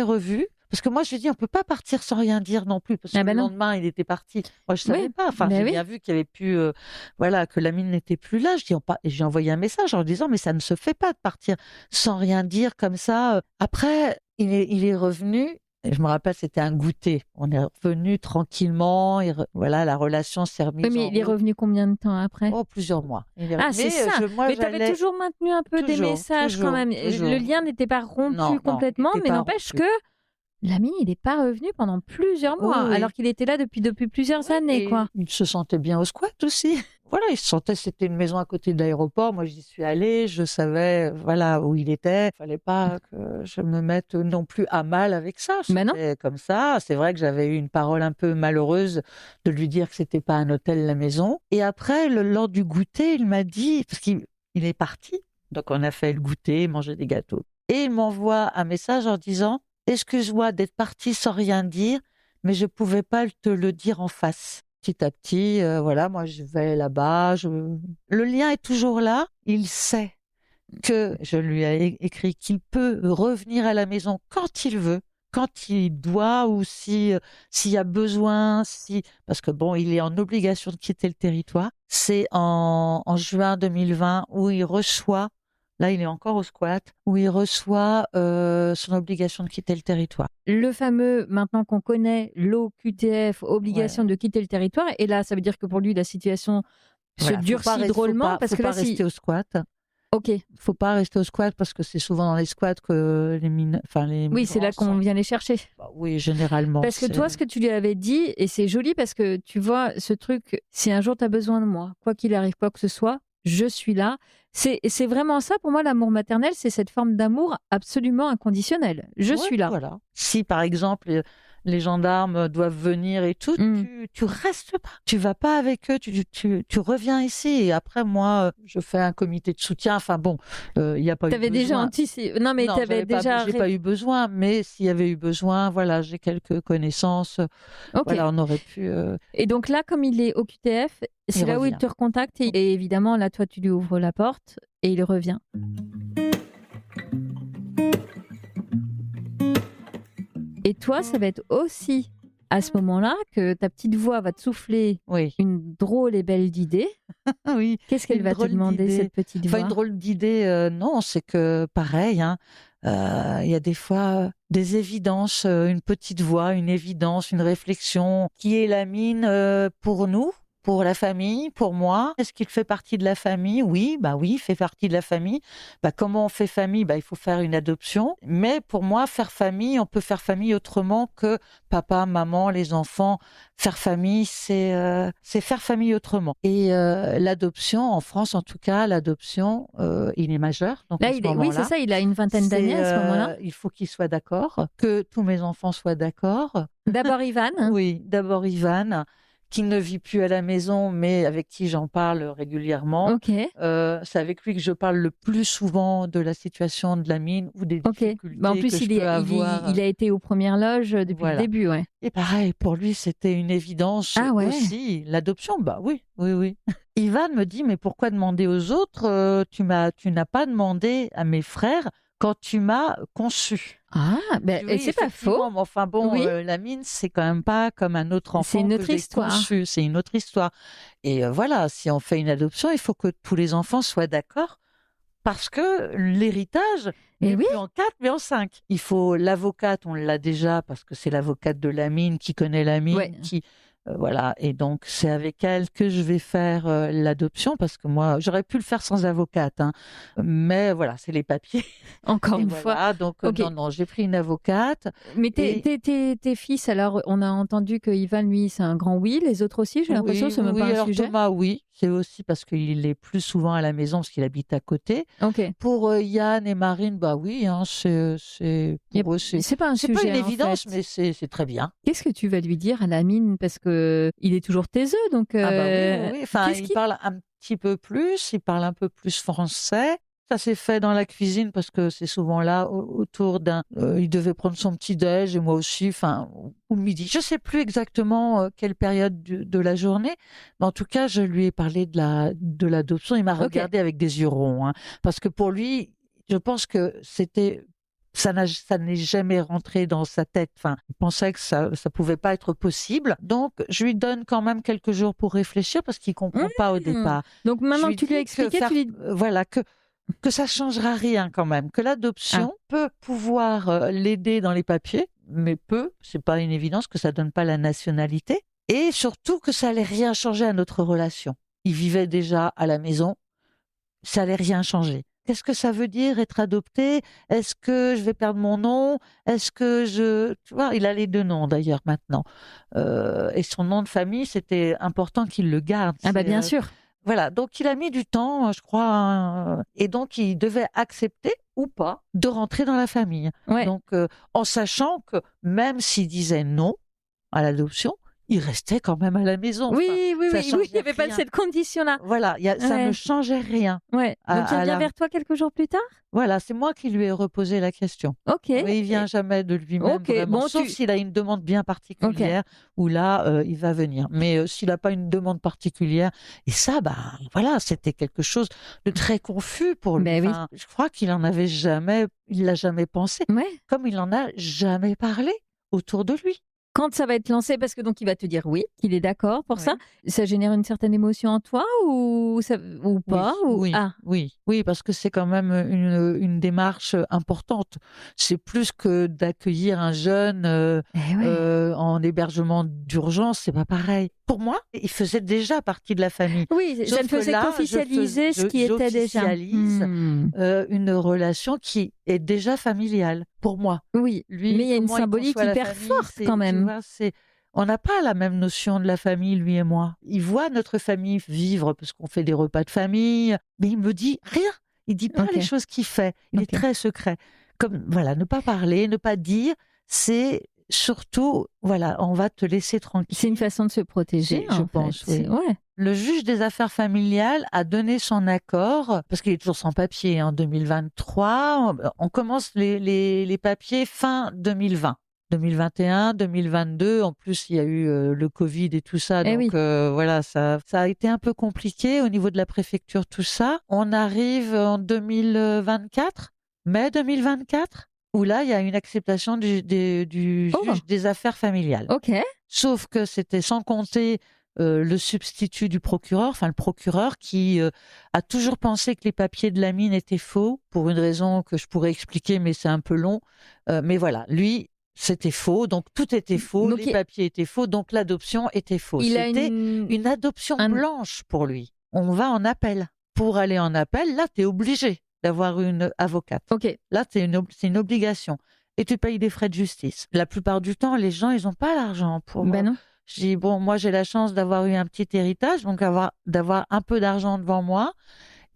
revus. Parce que moi, je lui ai dit, on peut pas partir sans rien dire non plus, parce que Ah le ben non. lendemain, il était parti. Moi, je savais Oui, pas. Enfin, ben j'ai oui. bien vu qu'il y avait plus, voilà, que Lamine n'était plus là. Je dis, et j'ai envoyé un message en lui disant, mais ça ne se fait pas de partir sans rien dire comme ça. Après, il est revenu. Et je me rappelle, c'était un goûter. On est revenu tranquillement. Voilà, la relation s'est remise Oui, mais en il est route. revenu combien de temps après? Oh, plusieurs mois. Ah, c'est ça. Moi, Mais tu avais toujours maintenu un peu des messages quand même. toujours. Le lien n'était pas rompu Non, complètement, il était mais pas n'empêche rompu. que Lamine, il n'est pas revenu pendant plusieurs Oui, mois, oui. alors qu'il était là depuis plusieurs années, Et quoi. il se sentait bien au squat aussi. Voilà, il se sentait, c'était une maison à côté de l'aéroport. Moi, j'y suis allée, je savais, voilà, où il était. Il fallait pas que je me mette non plus à mal avec ça. Ben non. C'était comme ça. C'est vrai que j'avais eu une parole un peu malheureuse de lui dire que c'était pas un hôtel, la maison. Et après, lors du goûter, il m'a dit, parce qu'il est parti. Donc, on a fait le goûter, manger des gâteaux. Et il m'envoie un message en disant, excuse-moi d'être parti sans rien dire, mais je pouvais pas te le dire en face. Petit à petit, voilà, moi je vais là-bas. Le lien est toujours là. Il sait que je lui ai écrit qu'il peut revenir à la maison quand il veut, quand il doit ou s'il y a besoin, parce que bon, il est en obligation de quitter le territoire. C'est en juin 2020 où il reçoit. Là, il est encore au squat, où il reçoit son obligation de quitter le territoire. Le fameux, maintenant qu'on connaît l'OQTF, obligation de quitter le territoire, et là, ça veut dire que pour lui, la situation se durcit drôlement, parce que là, rester au squat. Ok. Faut pas rester au squat parce que c'est souvent dans les squats que les Oui, c'est là qu'on vient les chercher. Bah, oui, généralement. Parce que toi, ce que tu lui avais dit, et c'est joli parce que tu vois, ce truc, si un jour tu as besoin de moi, quoi qu'il arrive, quoi que ce soit, je suis là. C'est vraiment ça, pour moi, l'amour maternel, c'est cette forme d'amour absolument inconditionnel. Je suis là. Voilà. Si, par exemple, les gendarmes doivent venir et tout, tu restes pas. Tu vas pas avec eux, tu reviens ici. Et après, moi, je fais un comité de soutien. Enfin bon, il n'y a pas eu besoin. T'avais déjà anticipé. Non, mais t'avais déjà. J'ai pas eu besoin, mais s'il y avait eu besoin, voilà, j'ai quelques connaissances. Ok. Voilà, on aurait pu. Et donc là, comme il est au QTF, c'est là où il te recontacte. Et évidemment, là, toi, tu lui ouvres la porte et il revient. Et toi, ça va être aussi à ce moment-là que ta petite voix va te souffler une drôle et belle d'idée. Oui. Qu'est-ce qu'elle va te demander, cette petite voix? Une drôle d'idée, non, c'est que pareil, hein, il y a des fois des évidences, une petite voix, une évidence, une réflexion qui est la mine pour nous. Pour la famille, pour moi. Est-ce qu'il fait partie de la famille? Oui, il fait partie de la famille. Comment on fait famille? Il faut faire une adoption. Mais pour moi, faire famille, on peut faire famille autrement que papa, maman, les enfants. Faire famille, c'est faire famille autrement. Et l'adoption, en France en tout cas, l'adoption, il est majeur. Donc là, oui, c'est ça, il a une vingtaine d'années à ce moment-là. Il faut qu'il soit d'accord, que tous mes enfants soient d'accord. D'abord Ivan. Oui, d'abord Ivan, qui ne vit plus à la maison, mais avec qui j'en parle régulièrement. Ok, C'est avec lui que je parle le plus souvent de la situation de Lamine ou des ok. difficultés Bah, en plus, que je peux avoir. il a été aux premières loges depuis le Voilà. début, ouais. Et pareil, pour lui, c'était une évidence Ah ouais. aussi. L'adoption, bah oui, oui, oui. Ivan me dit, mais pourquoi demander aux autres? Tu n'as pas demandé à mes frères quand tu m'as conçu. Ah, ben, Je dis, et oui, c'est pas faux. effectivement, mais enfin bon, Oui. Lamine, c'est quand même pas comme un autre C'est enfant une que autre j'ai histoire. conçu. C'est une autre histoire. Et voilà, si on fait une adoption, il faut que tous les enfants soient d'accord. Parce que l'héritage Et n'est oui. plus en 4, mais en 5. Il faut l'avocate, on l'a déjà, parce que c'est l'avocate de Lamine qui connaît Lamine, Ouais. voilà. Et donc, c'est avec elle que je vais faire l'adoption, parce que moi, j'aurais pu le faire sans avocate, hein. Mais voilà, c'est les papiers. Encore Et une fois. voilà, donc Ok. non, j'ai pris une avocate. Mais Et- tes fils, alors, on a entendu que Ivan, lui, c'est un grand oui. Les autres aussi, j'ai l'impression, c'est même pas un alors sujet. Thomas, oui. C'est aussi parce qu'il est plus souvent à la maison, parce qu'il habite à côté. Ok. Pour Yann et Marine, bah oui, hein, pour eux, C'est pas un c'est sujet. pas une en évidence, fait. mais c'est très bien. Qu'est-ce que tu vas lui dire à Lamine? Parce que il est toujours taiseux, donc. Ah bah oui, oui. Enfin, qu'est-ce il qu'il- parle un petit peu plus, il parle un peu plus français. Ça s'est fait dans la cuisine parce que c'est souvent là autour il devait prendre son petit déj et moi aussi, enfin, ou le midi. Je sais plus exactement quelle période de la journée, mais en tout cas, je lui ai parlé de l'adoption. Il m'a Ok. regardé avec des yeux ronds, hein, parce que pour lui, je pense que ça n'est jamais rentré dans sa tête. Enfin, il pensait que ça pouvait pas être possible. Donc, je lui donne quand même quelques jours pour réfléchir parce qu'il comprend pas au départ. Donc maintenant Je que tu lui as dis expliqué, faire- tu lui. voilà, que ça changera rien quand même, que l'adoption peut pouvoir l'aider dans les papiers, mais c'est pas une évidence que ça donne pas la nationalité, et surtout que ça allait rien changer à notre relation. Il vivait déjà à la maison, ça allait rien changer. Qu'est-ce que ça veut dire être adopté? Est-ce que je vais perdre mon nom? Est-ce que tu vois, il a les 2 noms d'ailleurs maintenant. Et son nom de famille, c'était important qu'il le garde. Ah bah bien sûr. Voilà, donc il a mis du temps, je crois, hein, et donc il devait accepter ou pas de rentrer dans la famille. Ouais. Donc, en sachant que même s'il disait non à l'adoption, il restait quand même à la maison. Oui, Enfin, oui, ça oui, changeait il n'y avait pas rien. cette condition-là. Voilà, ça Ouais. ne changeait rien. Ouais. Donc il à revient la- vers toi quelques jours plus tard? Voilà, c'est moi qui lui ai reposé la question. Ok. Mais il vient jamais de lui-même Ok, vraiment, bon, sauf s'il a une demande bien particulière, où là, il va venir. Mais s'il n'a pas une demande particulière, et ça, bah voilà, c'était quelque chose de très confus pour lui. Ben oui. Enfin, je crois qu'il il l'a jamais pensé, Ouais. comme il en a jamais parlé autour de lui. Quand ça va être lancé, parce que donc il va te dire oui, qu'il est d'accord pour Oui. ça génère une certaine émotion en toi ou pas? Oui, Ah, oui, parce que c'est quand même une démarche importante. C'est plus que d'accueillir un jeune eh ouais. en hébergement d'urgence, c'est pas pareil. Pour moi, il faisait déjà partie de la famille. Oui, ça Sauf ne que faisait là, qu'officialiser ce qui était déjà. j'officialise Hmm. une relation qui est déjà familiale pour moi. Oui, Lui, mais il y a une comment il symbolique conçoit la hyper famille, forte c'est- quand tu même. vois, on n'a pas la même notion de la famille, lui et moi. Il voit notre famille vivre parce qu'on fait des repas de famille, mais il me dit rien. Il dit pas Ok. les choses qu'il fait. Il est Ok. très secret. Comme voilà, ne pas parler, ne pas dire, c'est surtout voilà, on va te laisser tranquille. C'est une façon de se protéger, Je en pense, fait. oui. Ouais. Le juge des affaires familiales a donné son accord, parce qu'il est toujours sans papier en 2023. On commence les papiers fin 2020. 2021, 2022, en plus il y a eu le Covid et tout ça, Eh donc oui. voilà, ça a été un peu compliqué au niveau de la préfecture, tout ça. On arrive en 2024, mai 2024, où là il y a une acceptation du Oh. juge des affaires familiales. Ok. Sauf que c'était sans compter le substitut du procureur, enfin le procureur qui a toujours pensé que les papiers de Lamine étaient faux, pour une raison que je pourrais expliquer, mais c'est un peu long. Mais voilà, lui, c'était faux, donc tout était faux, Donc les papiers étaient faux, donc l'adoption était fausse. Il a C'était une adoption blanche pour lui. On va en appel. Pour aller en appel, là, tu es obligé d'avoir une avocate. Ok. Là, c'est une obligation. Et tu payes des frais de justice. La plupart du temps, les gens, ils n'ont pas l'argent pour... Ben non. Je dis, bon, moi, j'ai la chance d'avoir eu un petit héritage, donc d'avoir un peu d'argent devant moi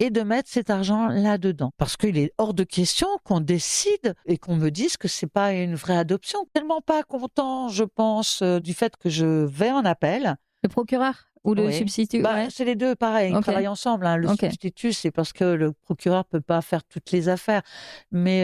et de mettre cet argent là-dedans. Parce qu'il est hors de question qu'on décide et qu'on me dise que c'est pas une vraie adoption. Tellement pas content, je pense, du fait que je vais en appel. Le procureur ou le Oui. substitut? Bah, Ouais. c'est les deux, pareil, ils Ok. travaillent ensemble, hein. Le Ok. substitut, c'est parce que le procureur peut pas faire toutes les affaires. Mais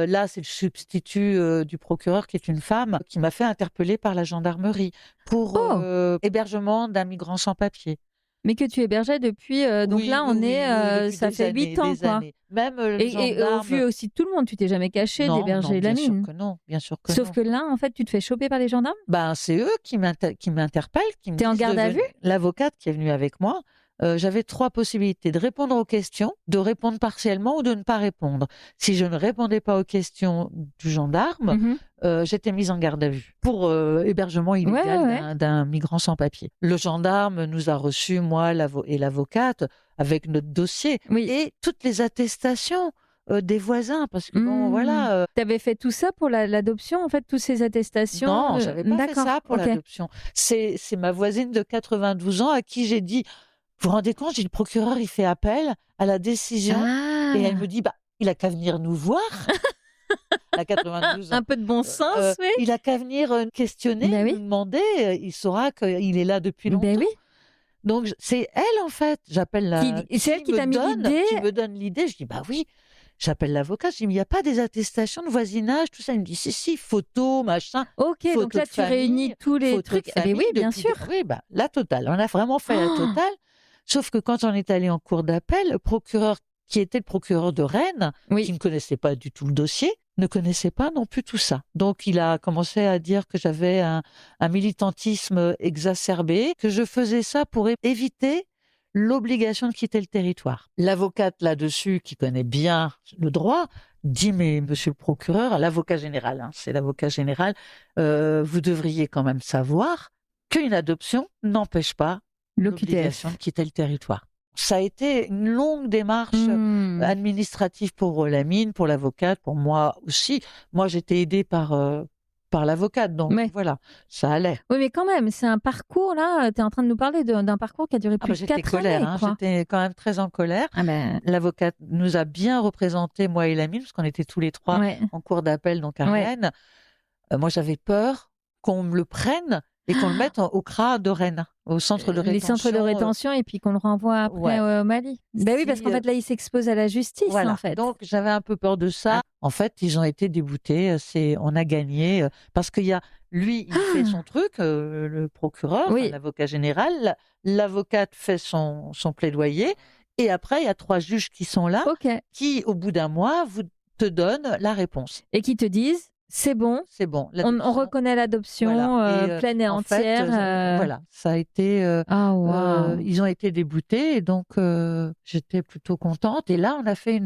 là, c'est le substitut du procureur qui est une femme qui m'a fait interpeller par la gendarmerie pour Oh! hébergement d'un migrant sans papier. Mais que tu hébergeais depuis. Donc Oui, là, oui, on oui, est. oui, depuis Ça des fait années, 8 ans, des quoi. années. Même le Et au vu gendarme. aussi de tout le monde, tu t'es jamais caché Non, non, d'héberger bien sûr Lamine. que non, bien sûr que Sauf non. que là, en fait, tu te fais choper par les gendarmes? Ben, c'est eux qui m'interpellent, qui me T'es en disent de garde à venir. vue? L'avocate qui est venue avec moi, j'avais 3 possibilités: de répondre aux questions, de répondre partiellement ou de ne pas répondre. Si je ne répondais pas aux questions du gendarme, Mhm. j'étais mise en garde à vue pour hébergement Ouais, illégal ouais, ouais. d'un migrant sans papier. Le gendarme nous a reçus, moi et l'avocate, avec notre dossier Oui. et toutes les attestations des voisins, parce que bon, Hmm. voilà. T'avais fait tout ça pour l'adoption, en fait, toutes ces attestations? Non, j'avais pas fait D'accord, ça pour ok. l'adoption. C'est ma voisine de 92 ans à qui j'ai dit: «Vous vous rendez compte?» J'ai dit: «Le procureur, il fait appel à la décision», et elle Ah! me dit: «Bah, il a qu'à venir nous voir». Elle a 92 ans. Un peu de bon sens, oui. Il a qu'à venir, questionner, Ben nous oui. demander, il saura qu'il est là depuis Ben longtemps. oui. Donc c'est elle, en fait. J'appelle C'est elle qui t'a mis l'idée. qui me donne l'idée. Je dis: «Bah oui». J'appelle l'avocat, je dis: «Mais il y a pas des attestations de voisinage, tout ça?» Il me dit: «Si, si, photos, machin». Ok, donc Photos là, de tu réunis famille, tous les photos de trucs. Eh ben oui, famille bien depuis sûr. oui, bah, la totale. On a vraiment fait la Oh! totale. Sauf que quand on est allé en cour d'appel, le procureur qui était le procureur de Rennes, qui Oui. ne connaissait pas du tout le dossier, ne connaissait pas non plus tout ça. Donc il a commencé à dire que j'avais un militantisme exacerbé, que je faisais ça pour éviter l'obligation de quitter le territoire. L'avocate là-dessus, qui connaît bien le droit, dit: «Mais monsieur le procureur», l'avocat général, hein, c'est l'avocat général, vous devriez quand même savoir qu'une adoption n'empêche pas l'obligation de L'OQTF. quitter le territoire. Ça a été une longue démarche Hmm. administrative pour Lamine, pour l'avocate, pour moi aussi. Moi, j'étais aidée par l'avocate, donc Ouais. voilà, ça allait. Oui, mais quand même, c'est un parcours, là. Tu es en train de nous parler d'un parcours qui a duré Ah plus bah, de j'étais 4 colère, années, hein, quoi. j'étais quand même très en colère. Ah ben, L'avocate nous a bien représentés, moi et Lamine, parce qu'on était tous les 3 ouais. en cour d'appel, donc à Ouais. Rennes. Moi, j'avais peur qu'on me le prenne et qu'on le mette au CRA de Rennes, au centre de Les centres de rétention. rétention et puis qu'on le renvoie après Ouais. au Mali. Ben oui, parce Si, qu'en fait, là, il s'expose à la justice, voilà. en fait. Donc j'avais un peu peur de ça. En fait, ils ont été déboutés. On a gagné parce qu'il y a lui, il fait son truc, le procureur, enfin, Oui. l'avocat général, l'avocate fait son plaidoyer, et après il y a 3 juges qui sont là, Ok. qui au bout d'un mois te donnent la réponse. Et qui te disent, c'est bon, C'est bon. on l'adoption, reconnaît l'adoption voilà. Et pleine et en fait, entière. voilà, ça a été. Ah, waouh. Ils ont été déboutés, et donc j'étais plutôt contente. Et là, on a fait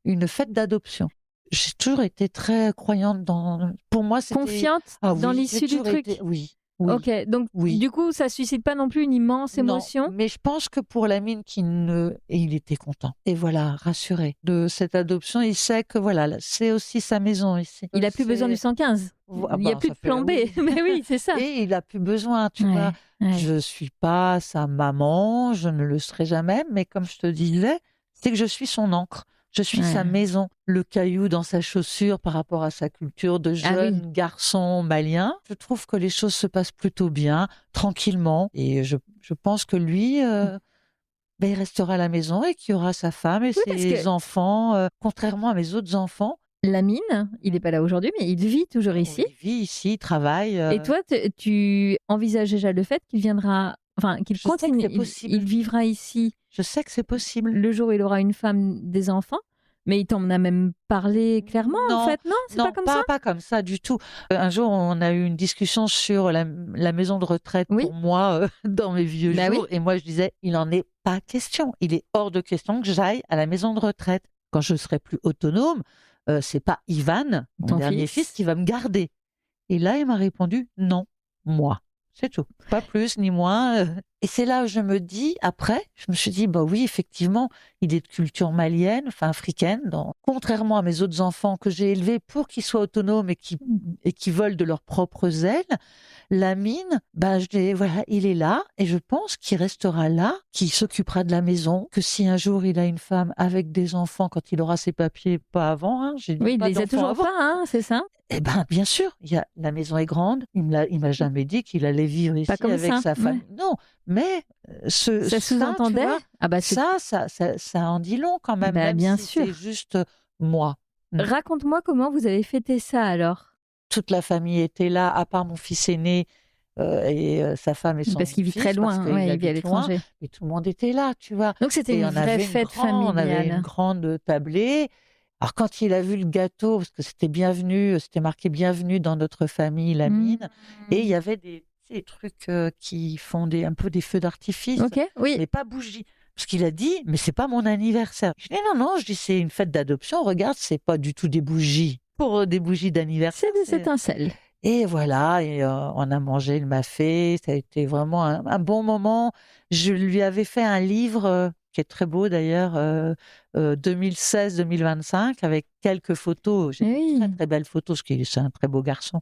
une fête d'adoption. J'ai toujours été très croyante dans. Pour moi, c'était. Confiante Ah dans oui, l'issue j'ai du toujours truc. été- Oui, oui. Ok, donc oui. du coup, ça suscite pas non plus une immense Non, émotion. mais je pense que pour Lamine, et il était content. Et voilà, rassuré de cette adoption. Il sait que voilà, c'est aussi sa maison ici. Il a plus besoin du 115. Ah Il n'y a ben, plus ça de fait- plan B. oui. Mais oui, c'est ça. Et il a plus besoin, tu Ouais, vois. ouais. Je suis pas sa maman, je ne le serai jamais, mais comme je te disais, c'est que je suis son ancre. Je suis sa Ouais. maison, le caillou dans sa chaussure par rapport à sa culture de Ah oui. jeune garçon malien. Je trouve que les choses se passent plutôt bien, tranquillement. Et je pense que lui, il restera à la maison et qu'il y aura sa femme et Oui, parce ses que enfants, contrairement à mes autres enfants. Lamine, il n'est pas là aujourd'hui, mais il vit toujours ici. Il vit ici, il travaille. Et toi, tu envisages déjà le fait qu'il viendra, enfin, qu'il Je sais que continue, c'est possible. il vivra ici Je sais que c'est possible. le jour où il aura une femme, des enfants, mais il t'en a même parlé clairement, en Non, fait, non? C'est non, pas comme ça? pas comme ça du tout. Un jour, on a eu une discussion sur la maison de retraite Oui. pour moi dans mes vieux Bah jours. oui. Et moi, je disais, il n'en est pas question. Il est hors de question que j'aille à la maison de retraite. Quand je serai plus autonome, c'est pas Ivan, mon Ton dernier fils, qui va me garder. Et là, il m'a répondu, non, moi. C'est tout. Pas plus ni moins. Et c'est là où je me dis, après, je me suis dit, bah oui, effectivement, il est de culture malienne, enfin africaine. Contrairement à mes autres enfants que j'ai élevés pour qu'ils soient autonomes et qui volent de leurs propres ailes, Lamine, voilà, il est là et je pense qu'il restera là, qu'il s'occupera de la maison, que si un jour il a une femme avec des enfants, quand il aura ses papiers, pas avant, hein, j'ai dit Oui, il pas les a d'enfants toujours avant. pas, hein, c'est ça? Eh ben, bien sûr, la maison est grande. Il m'a jamais dit qu'il allait vivre ici Pas comme avec ça, sa famille. ouais. Non, mais Ça tu sous-entendait? vois, Ah bah, c'est ça en dit long quand même, bah, même bien si sûr. c'est juste moi. Raconte-moi comment vous avez fêté ça alors? Toute la famille était là, à part mon fils aîné et sa femme et son Parce qu'il vit fils, très parce loin, qu'il ouais, il vit à habite loin. l'étranger. Et tout le monde était là, tu vois. Donc c'était Et une vraie fête on avait une familiale. grande tablée. Alors quand il a vu le gâteau, parce que c'était marqué bienvenue dans notre famille, Lamine, et il y avait des trucs qui font un peu des feux d'artifice, Ok, oui. mais pas bougies. Parce qu'il a dit, mais c'est pas mon anniversaire. Je dis non, je dis c'est une fête d'adoption. Regarde, c'est pas du tout des bougies. Pour des bougies d'anniversaire. C'est des étincelles. Et voilà, on a mangé, il m'a fait. Ça a été vraiment un bon moment. Je lui avais fait un livre qui est très beau d'ailleurs, 2016-2025, avec quelques photos. J'ai Oui. de très très belles photos, parce que c'est un très beau garçon.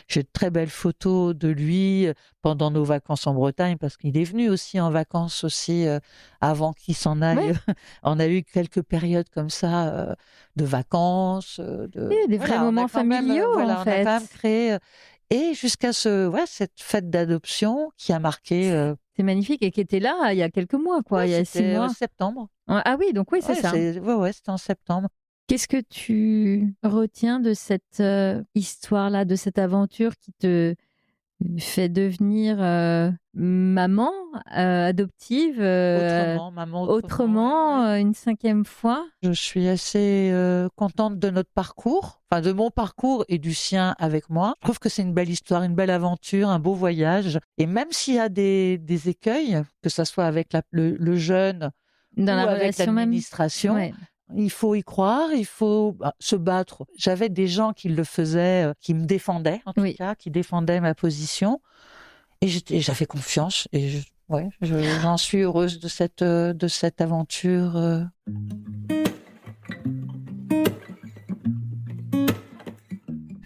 J'ai de très belles photos de lui pendant nos vacances en Bretagne, parce qu'il est venu aussi en vacances aussi avant qu'il s'en aille. Ouais. On a eu quelques périodes comme ça de vacances. Oui, des vrais on a moments quand même, familiaux, voilà, en on a fait. quand même créé. Et jusqu'à cette fête d'adoption qui a marqué. C'est magnifique et qui était là il y a quelques mois, quoi, Ouais, il y a 6 c'était mois. septembre. Ah oui, donc oui, c'est ça. Ouais, c'était en septembre. Qu'est-ce que tu retiens de cette histoire-là, de cette aventure qui te fait devenir maman adoptive Maman autrement, ouais. une 5e fois? Je suis assez contente de notre parcours, enfin de mon parcours et du sien avec moi. Je trouve que c'est une belle histoire, une belle aventure, un beau voyage. Et même s'il y a des écueils, que ce soit avec le jeune Dans ou la avec relation même? l'administration, Ouais. il faut y croire, il faut se battre. J'avais des gens qui le faisaient, qui me défendaient en tout Oui. cas, qui défendaient ma position. Et j'avais confiance et j'en suis heureuse de cette aventure.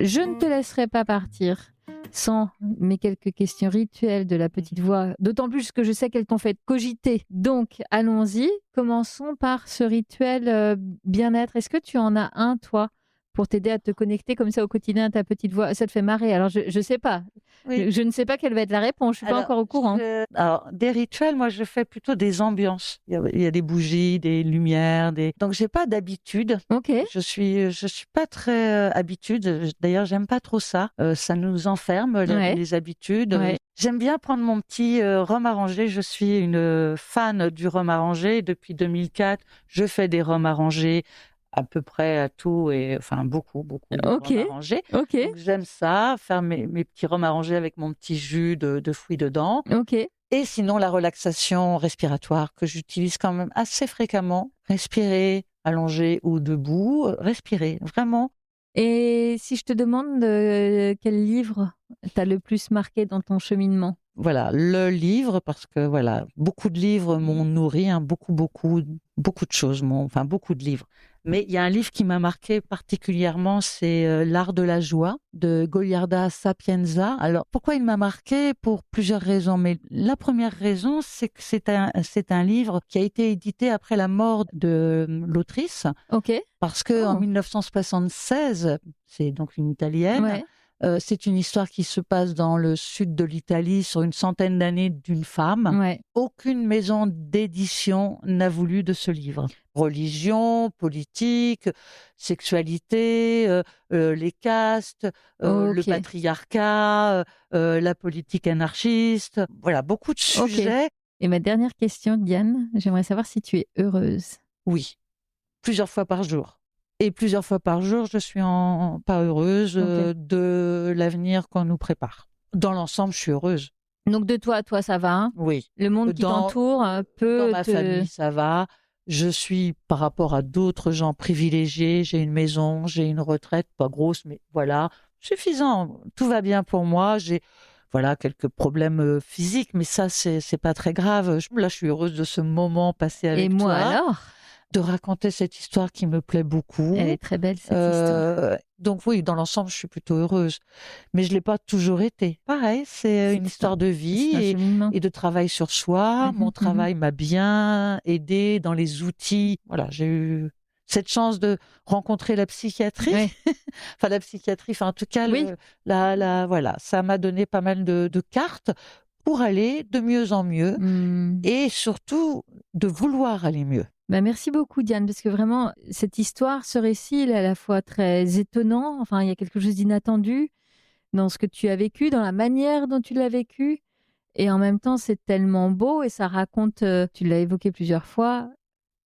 Je ne te laisserai pas partir sans mes quelques questions rituelles de la petite voix, d'autant plus que je sais qu'elles t'ont fait cogiter. Donc, allons-y. Commençons par ce rituel bien-être. Est-ce que tu en as un, toi, pour t'aider à te connecter comme ça au quotidien à ta petite voix? Ça te fait marrer. Alors, je ne sais pas. Oui. Je ne sais pas quelle va être la réponse. Je ne suis pas encore au courant. Alors, des rituels, moi, je fais plutôt des ambiances. Il y a des bougies, des lumières, donc j'ai pas d'habitude. Ok. Je suis pas très habitude. D'ailleurs, j'aime pas trop ça. Ça nous enferme les habitudes. Ouais. J'aime bien prendre mon petit rhum arrangé. Je suis une fan du rhum arrangé. Depuis 2004, je fais des rhums arrangés à peu près à tout et enfin beaucoup de rhum arrangé. Ok. Donc, j'aime ça, faire mes petits rhums arrangés avec mon petit jus de fruits dedans. Ok. Et sinon, la relaxation respiratoire que j'utilise quand même assez fréquemment. Respirer, allongé ou debout, respirer, vraiment. Et si je te demande quel livre t'a le plus marqué dans ton cheminement? Voilà, le livre, parce que voilà, beaucoup de livres m'ont nourri, hein, beaucoup de choses, beaucoup de livres. Mais il y a un livre qui m'a marqué particulièrement, c'est L'art de la joie de Goliarda Sapienza. Alors, pourquoi il m'a marqué? Pour plusieurs raisons. Mais la première raison, c'est que c'est un livre qui a été édité après la mort de l'autrice. Ok. Parce que en 1976, c'est donc une Italienne. Ouais. C'est une histoire qui se passe dans le sud de l'Italie sur une centaine d'années d'une femme. Ouais. Aucune maison d'édition n'a voulu de ce livre. Religion, politique, sexualité, les castes, le patriarcat, la politique anarchiste. Voilà, beaucoup de sujets. Et ma dernière question, Diane, j'aimerais savoir si tu es heureuse. Oui, plusieurs fois par jour. Et plusieurs fois par jour, je suis pas heureuse de l'avenir qu'on nous prépare. Dans l'ensemble, je suis heureuse. Donc de toi, ça va, hein? Oui. Le monde qui t'entoure peut... Dans ma famille, ça va. Je suis, par rapport à d'autres gens, privilégiée. J'ai une maison, j'ai une retraite, pas grosse, mais voilà, suffisant. Tout va bien pour moi. voilà, quelques problèmes physiques, mais ça, c'est pas très grave. Là, je suis heureuse de ce moment passé avec Et moi toi, alors? de raconter cette histoire qui me plaît beaucoup. Elle est très belle cette histoire. Donc oui, dans l'ensemble, je suis plutôt heureuse. Mais je l'ai pas toujours été. Pareil, c'est une histoire de vie C'est un cheminement. et de travail sur soi. Mon travail m'a bien aidé dans les outils. Voilà, j'ai eu cette chance de rencontrer la psychiatrie. Ouais. Enfin, la psychiatrie, enfin, en tout cas, Oui. voilà, ça m'a donné pas mal de cartes pour aller de mieux en mieux et surtout de vouloir aller mieux. Bah, merci beaucoup Diane, parce que vraiment, cette histoire, ce récit, il est à la fois très étonnant, enfin, il y a quelque chose d'inattendu dans ce que tu as vécu, dans la manière dont tu l'as vécu, et en même temps, c'est tellement beau et ça raconte, tu l'as évoqué plusieurs fois,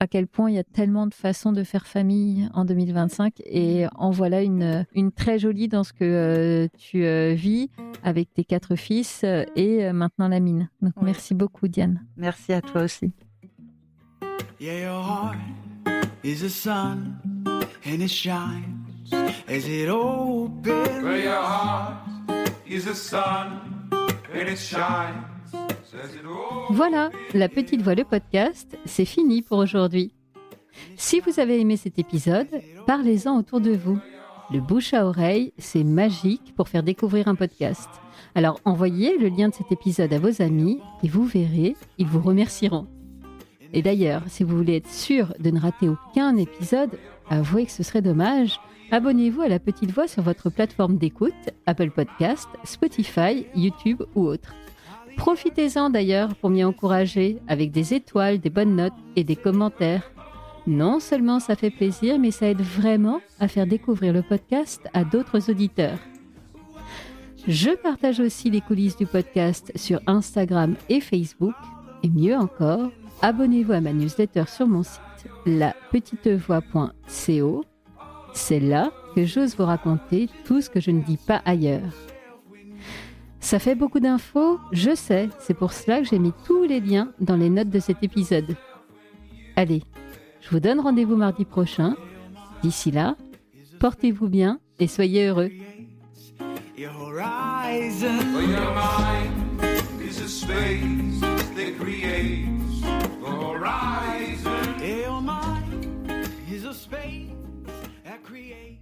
à quel point il y a tellement de façons de faire famille en 2025, et en voilà une très jolie dans ce que tu vis avec tes 4 fils et maintenant la mine. Donc, Oui. merci beaucoup Diane. Merci à toi aussi. Yeah, your heart is a sun, and it shines as it opens. Where your heart is a sun, and it shines as it opens. Voilà, La Petite Voix, le podcast, c'est fini pour aujourd'hui. Si vous avez aimé cet épisode, parlez-en autour de vous. Le bouche à oreille, c'est magique pour faire découvrir un podcast. Alors envoyez le lien de cet épisode à vos amis et vous verrez, ils vous remercieront. Et d'ailleurs, si vous voulez être sûr de ne rater aucun épisode, avouez que ce serait dommage, abonnez-vous à La Petite Voix sur votre plateforme d'écoute, Apple Podcast, Spotify, YouTube ou autre. Profitez-en d'ailleurs pour m'y encourager avec des étoiles, des bonnes notes et des commentaires. Non seulement ça fait plaisir, mais ça aide vraiment à faire découvrir le podcast à d'autres auditeurs. Je partage aussi les coulisses du podcast sur Instagram et Facebook. Et mieux encore, abonnez-vous à ma newsletter sur mon site lapetitevoix.co. C'est là que j'ose vous raconter tout ce que je ne dis pas ailleurs. Ça fait beaucoup d'infos, je sais, c'est pour cela que j'ai mis tous les liens dans les notes de cet épisode. Allez, je vous donne rendez-vous mardi prochain. D'ici là, portez-vous bien et soyez heureux. Your horizon. Where your mind is a space that creates the horizon. Your mind is a space that creates.